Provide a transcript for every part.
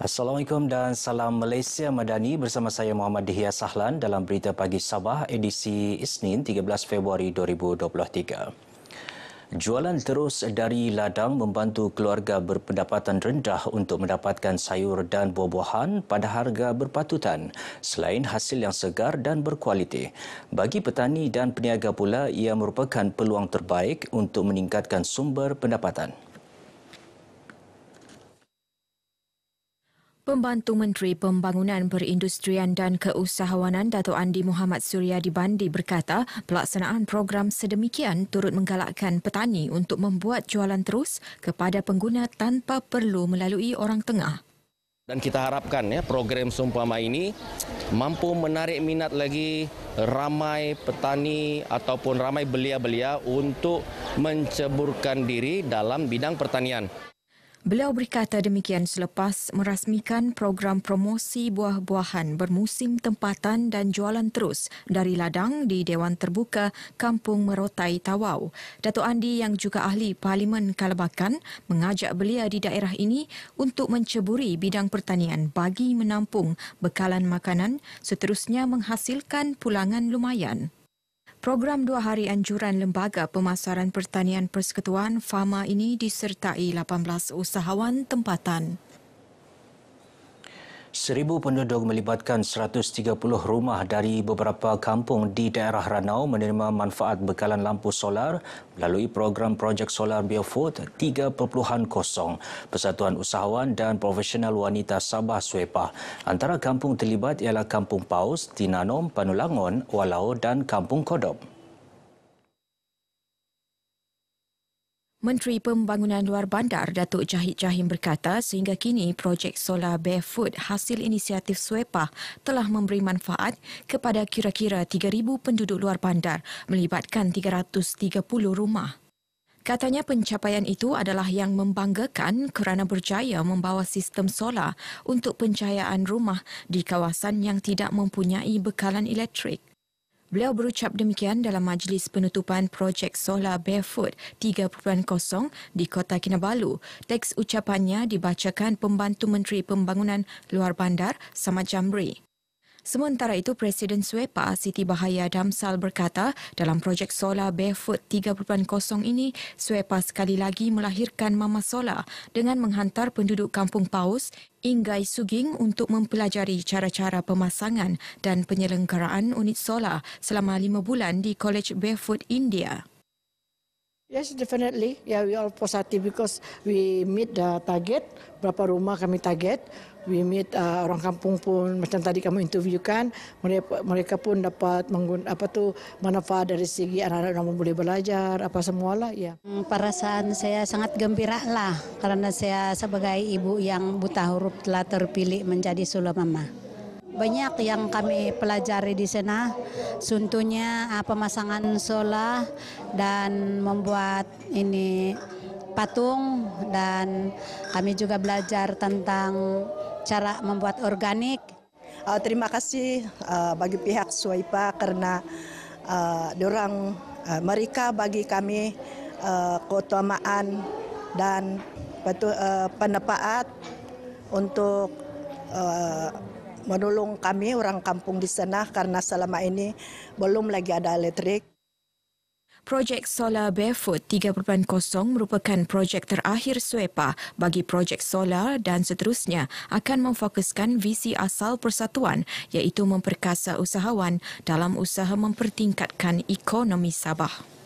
Assalamualaikum dan salam Malaysia Madani, bersama saya Muhammad Dihya Sahlan dalam Berita Pagi Sabah edisi Isnin 13 Februari 2023. Jualan terus dari ladang membantu keluarga berpendapatan rendah untuk mendapatkan sayur dan buah-buahan pada harga berpatutan selain hasil yang segar dan berkualiti. Bagi petani dan peniaga pula, ia merupakan peluang terbaik untuk meningkatkan sumber pendapatan. Pembantu Menteri Pembangunan Perindustrian dan Keusahawanan Dato' Andy Muhammad Suryadi Bandi berkata pelaksanaan program sedemikian turut menggalakkan petani untuk membuat jualan terus kepada pengguna tanpa perlu melalui orang tengah. Dan kita harapkan program seumpama ini mampu menarik minat lagi ramai petani ataupun ramai belia-belia untuk menceburkan diri dalam bidang pertanian. Beliau berkata demikian selepas merasmikan program promosi buah-buahan bermusim tempatan dan jualan terus dari ladang di Dewan Terbuka Kampung Merotai, Tawau. Dato' Andy yang juga ahli Parlimen Kalabakan mengajak belia di daerah ini untuk menceburi bidang pertanian bagi menampung bekalan makanan, seterusnya menghasilkan pulangan lumayan. Program 2 hari anjuran Lembaga Pemasaran Pertanian Persekutuan Fama ini disertai 18 usahawan tempatan. 1,000 penduduk melibatkan 130 rumah dari beberapa kampung di daerah Ranau menerima manfaat bekalan lampu solar melalui program projek solar Biofood 3.0 Persatuan Usahawan dan Profesional Wanita Sabah Suepah. Antara kampung terlibat ialah Kampung Paus, Tinanom, Panulangon, Walau dan Kampung Kodop. Menteri Pembangunan Luar Bandar Datuk Jahid Jahim berkata sehingga kini projek solar Barefoot hasil inisiatif Suepah telah memberi manfaat kepada kira-kira 3,000 penduduk luar bandar melibatkan 330 rumah. Katanya pencapaian itu adalah yang membanggakan kerana berjaya membawa sistem solar untuk pencahayaan rumah di kawasan yang tidak mempunyai bekalan elektrik. Beliau berucap demikian dalam majlis penutupan projek solar Barefoot 3.0 di Kota Kinabalu. Teks ucapannya dibacakan Pembantu Menteri Pembangunan Luar Bandar Samad Jamri. Sementara itu, Presiden Suepah Siti Bahaya Damsal berkata dalam projek solar Barefoot 3.0 ini, Suepah sekali lagi melahirkan Mama Solar dengan menghantar penduduk Kampung Paus, Ingai Suging untuk mempelajari cara-cara pemasangan dan penyelenggaraan unit solar selama 5 bulan di College Barefoot India. Yes, definitely. Yeah, we are positive because we meet the target. Berapa rumah kami target. We meet orang kampung pun macam tadi kamu interviewkan. Mereka pun dapat manfaat dari segi anak-anak yang boleh belajar apa semualah. Ya. Perasaan saya sangat gembira lah karena saya sebagai ibu yang buta huruf telah terpilih menjadi sula mama. Banyak yang kami pelajari di sana, contohnya pemasangan solar dan membuat ini patung, dan kami juga belajar tentang cara membuat organik. Terima kasih bagi pihak Suepah karena mereka bagi kami keutamaan dan pendapat untuk menolong kami orang kampung di sana karena selama ini belum lagi ada elektrik. Projek solar Barefoot 3.0 merupakan projek terakhir Suepah bagi projek solar dan seterusnya akan memfokuskan visi asal persatuan iaitu memperkasa usahawan dalam usaha mempertingkatkan ekonomi Sabah.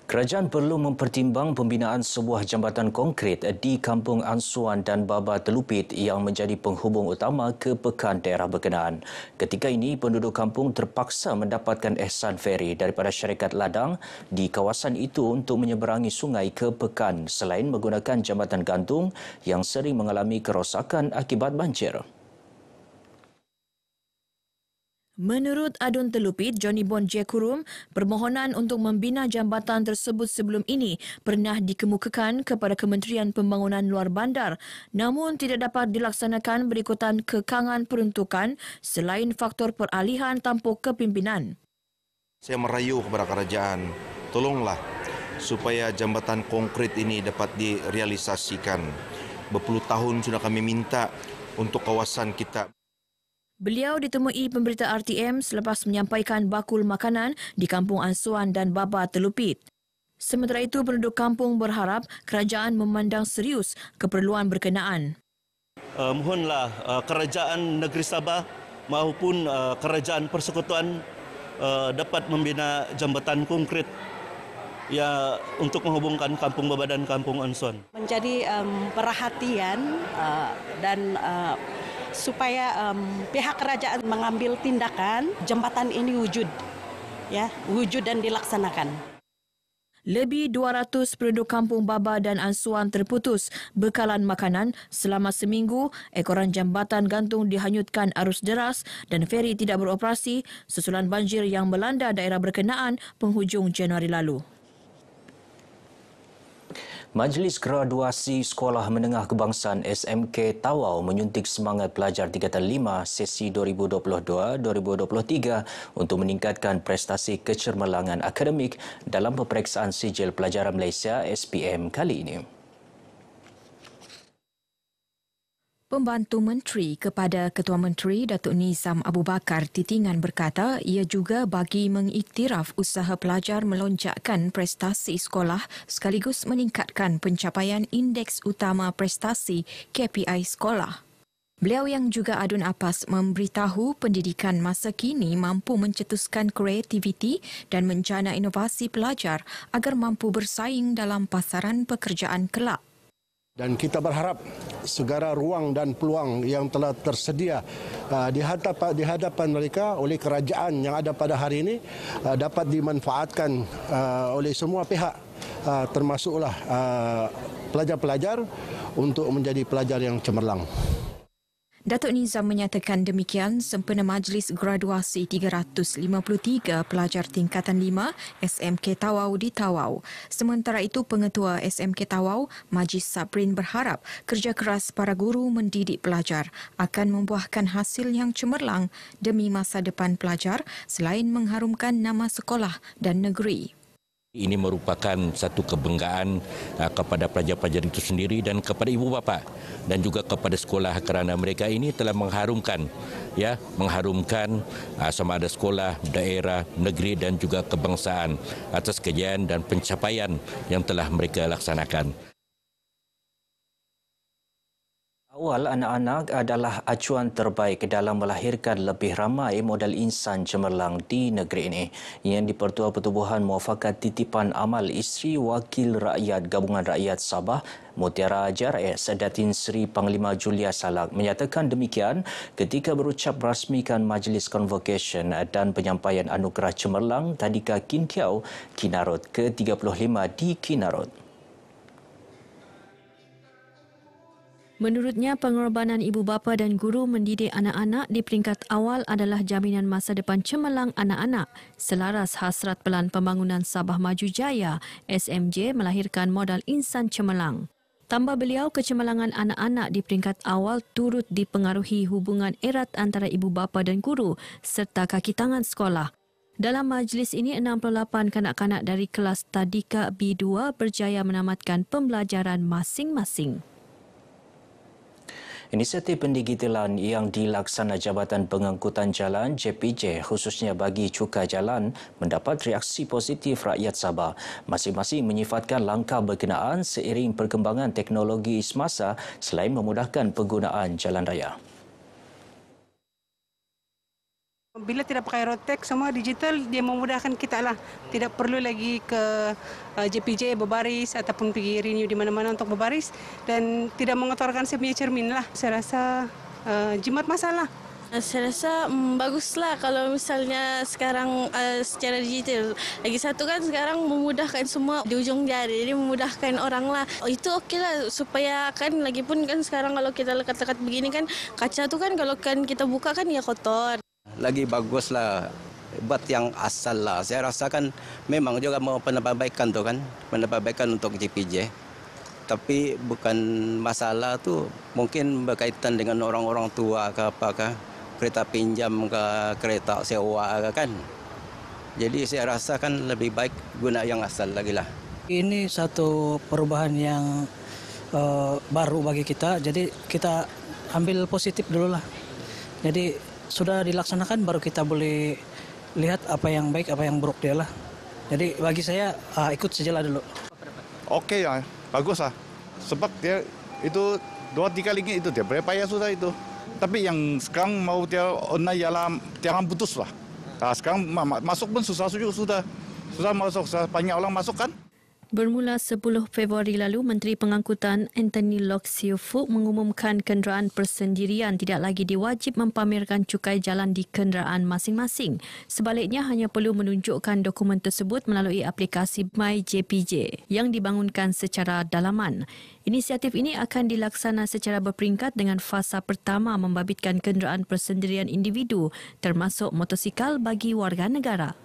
Kerajaan perlu mempertimbang pembinaan sebuah jambatan konkret di Kampung Ansuan dan Baba Telupit yang menjadi penghubung utama ke pekan daerah berkenaan. Ketika ini, penduduk kampung terpaksa mendapatkan ihsan feri daripada syarikat ladang di kawasan itu untuk menyeberangi sungai ke pekan selain menggunakan jambatan gantung yang sering mengalami kerosakan akibat banjir. Menurut Adun Telupit, Johnny Bon Jekurum, permohonan untuk membina jambatan tersebut sebelum ini pernah dikemukakan kepada Kementerian Pembangunan Luar Bandar namun tidak dapat dilaksanakan berikutan kekangan peruntukan selain faktor peralihan tampuk kepimpinan. Saya merayu kepada kerajaan, tolonglah supaya jambatan konkret ini dapat direalisasikan. Berpuluh tahun sudah kami minta untuk kawasan kita. Beliau ditemui pemberita RTM selepas menyampaikan bakul makanan di Kampung Ansuan dan Baba Telupit. Sementara itu, penduduk kampung berharap kerajaan memandang serius keperluan berkenaan. Mohonlah kerajaan negeri Sabah maupun kerajaan persekutuan dapat membina jambatan konkret ya untuk menghubungkan Kampung Baba dan Kampung Ansuan. Menjadi perhatian dan supaya pihak kerajaan mengambil tindakan jembatan ini wujud dan dilaksanakan. Lebih 200 penduduk Kampung Baba dan Ansuan terputus bekalan makanan selama seminggu. Ekoran jambatan gantung dihanyutkan arus deras dan feri tidak beroperasi susulan banjir yang melanda daerah berkenaan penghujung Januari lalu. Majlis Graduasi Sekolah Menengah Kebangsaan SMK Tawau menyuntik semangat pelajar tingkatan 5 sesi 2022-2023 untuk meningkatkan prestasi kecermerlangan akademik dalam peperiksaan sijil pelajaran Malaysia SPM kali ini. Pembantu Menteri kepada Ketua Menteri Datuk Nizam Abu Bakar Titingan berkata ia juga bagi mengiktiraf usaha pelajar melonjakkan prestasi sekolah sekaligus meningkatkan pencapaian Indeks Utama Prestasi KPI sekolah. Beliau yang juga adun apas memberitahu pendidikan masa kini mampu mencetuskan kreativiti dan menjana inovasi pelajar agar mampu bersaing dalam pasaran pekerjaan kelak. Dan kita berharap segala ruang dan peluang yang telah tersedia di hadapan mereka oleh kerajaan yang ada pada hari ini dapat dimanfaatkan oleh semua pihak, termasuklah pelajar-pelajar untuk menjadi pelajar yang cemerlang. Datuk Nizam menyatakan demikian sempena Majlis Graduasi 353 pelajar tingkatan 5 SMK Tawau di Tawau. Sementara itu, Pengetua SMK Tawau, Majlis Sabrin berharap kerja keras para guru mendidik pelajar akan membuahkan hasil yang cemerlang demi masa depan pelajar selain mengharumkan nama sekolah dan negeri. Ini merupakan satu kebanggaan kepada pelajar-pelajar itu sendiri dan kepada ibu bapa dan juga kepada sekolah kerana mereka ini telah mengharumkan sama ada sekolah, daerah, negeri dan juga kebangsaan atas kejayaan dan pencapaian yang telah mereka laksanakan. Awal anak-anak adalah acuan terbaik dalam melahirkan lebih ramai modal insan cemerlang di negeri ini. Yang di-Pertua Pertubuhan Muafakat Titipan Amal Isteri Wakil Rakyat Gabungan Rakyat Sabah, Mutiara JRS Datin Seri Panglima Julia Salak menyatakan demikian ketika berucap rasmikan Majlis Convocation dan Penyampaian Anugerah Cemerlang Tadika Kintiau Kinarut ke-35 di Kinarut. Menurutnya, pengorbanan ibu bapa dan guru mendidik anak-anak di peringkat awal adalah jaminan masa depan cemerlang anak-anak. Selaras hasrat Pelan Pembangunan Sabah Maju Jaya, SMJ melahirkan modal insan cemerlang. Tambah beliau, kecemerlangan anak-anak di peringkat awal turut dipengaruhi hubungan erat antara ibu bapa dan guru serta kaki tangan sekolah. Dalam majlis ini, 68 kanak-kanak dari kelas Tadika B2 berjaya menamatkan pembelajaran masing-masing. Inisiatif pendigitalan yang dilaksana Jabatan Pengangkutan Jalan JPJ khususnya bagi cukai jalan mendapat reaksi positif rakyat Sabah. Masing-masing menyifatkan langkah berkenaan seiring perkembangan teknologi semasa selain memudahkan penggunaan jalan raya. Bila tidak pakai road tax, semua digital, dia memudahkan kita lah. Tidak perlu lagi ke JPJ berbaris ataupun pergi renew di mana-mana untuk berbaris dan tidak mengotorkan saya punya cermin lah. Saya rasa jimat masalah. Saya rasa baguslah kalau misalnya sekarang secara digital. Lagi satu kan sekarang memudahkan semua di ujung jari, jadi memudahkan orang lah. Itu okeylah supaya kan lagipun kan sekarang kalau kita lekat-lekat begini kan kaca tu kan kalau kan kita buka kan ya kotor. Lagi baguslah buat yang asal lah. Saya rasakan memang juga mau penambahbaikan tu kan, penambahbaikan untuk JPJ. Tapi bukan masalah tu mungkin berkaitan dengan orang-orang tua ke apakah, kereta pinjam ke kereta sewa ke kan. Jadi saya rasakan lebih baik guna yang asal lagi lah. Ini satu perubahan yang baru bagi kita, jadi kita ambil positif dulu lah. Jadi sudah dilaksanakan baru kita boleh lihat apa yang baik, apa yang buruk dia lah. Jadi bagi saya ikut sajalah dulu. Oke ya, bagus lah. Sebab dia itu 2-3 kali itu dia berpayah sudah itu. Tapi yang sekarang mau dia online ialah jangan putus lah. Sekarang masuk pun susah sudah masuk, banyak orang masuk kan. Bermula 10 Februari lalu, Menteri Pengangkutan Anthony Loke Siu Fook mengumumkan kenderaan persendirian tidak lagi diwajib mempamerkan cukai jalan di kenderaan masing-masing. Sebaliknya, hanya perlu menunjukkan dokumen tersebut melalui aplikasi MyJPJ yang dibangunkan secara dalaman. Inisiatif ini akan dilaksana secara berperingkat dengan fasa pertama membabitkan kenderaan persendirian individu termasuk motosikal bagi warga negara.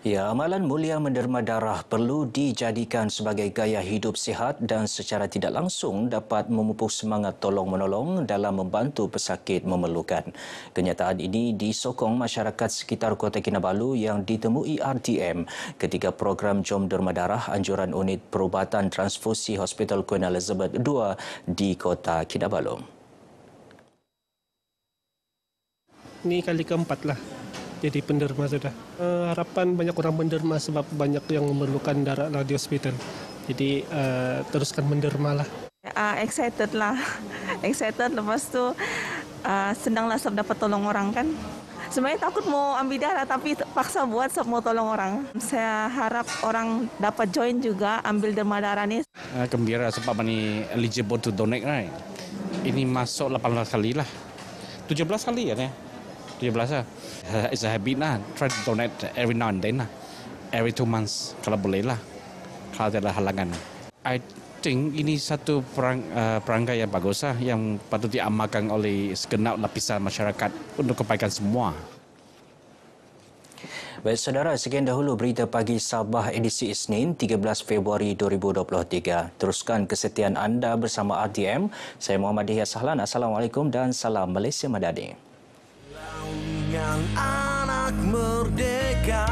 Ya, amalan mulia menderma darah perlu dijadikan sebagai gaya hidup sihat dan secara tidak langsung dapat memupuk semangat tolong-menolong dalam membantu pesakit memerlukan. Kenyataan ini disokong masyarakat sekitar Kota Kinabalu yang ditemui RTM ketika program Jom Derma Darah anjuran unit perubatan transfusi Hospital Queen Elizabeth II di Kota Kinabalu. Ini kali keempat lah jadi penderma sudah. Harapan banyak orang menderma sebab banyak yang memerlukan darah di hospital. Jadi teruskan menderma lah. Excited lah. Excited, lepas tu senang lah sebab dapat tolong orang kan. Sebenarnya takut mau ambil darah tapi paksa buat sebab mau tolong orang. Saya harap orang dapat join juga ambil derma darah ni. Gembira sebab ini eligible to donate right. Ini masuk 18 kali lah. 17 kali ya. 17 lah. It's a habit lah. Try to donate every now and then lah. Every 2 months kalau boleh lah. Kalau tidak ada halangan. I think ini satu perangai yang bagus lah yang patut diamalkan oleh segenap lapisan masyarakat untuk kebaikan semua. Baik saudara, sekian dahulu berita pagi Sabah edisi Isnin 13 Februari 2023. Teruskan kesetiaan anda bersama RTM. Saya Muhammad Dihya Sahlan. Assalamualaikum dan salam Malaysia Madani. Anak merdeka.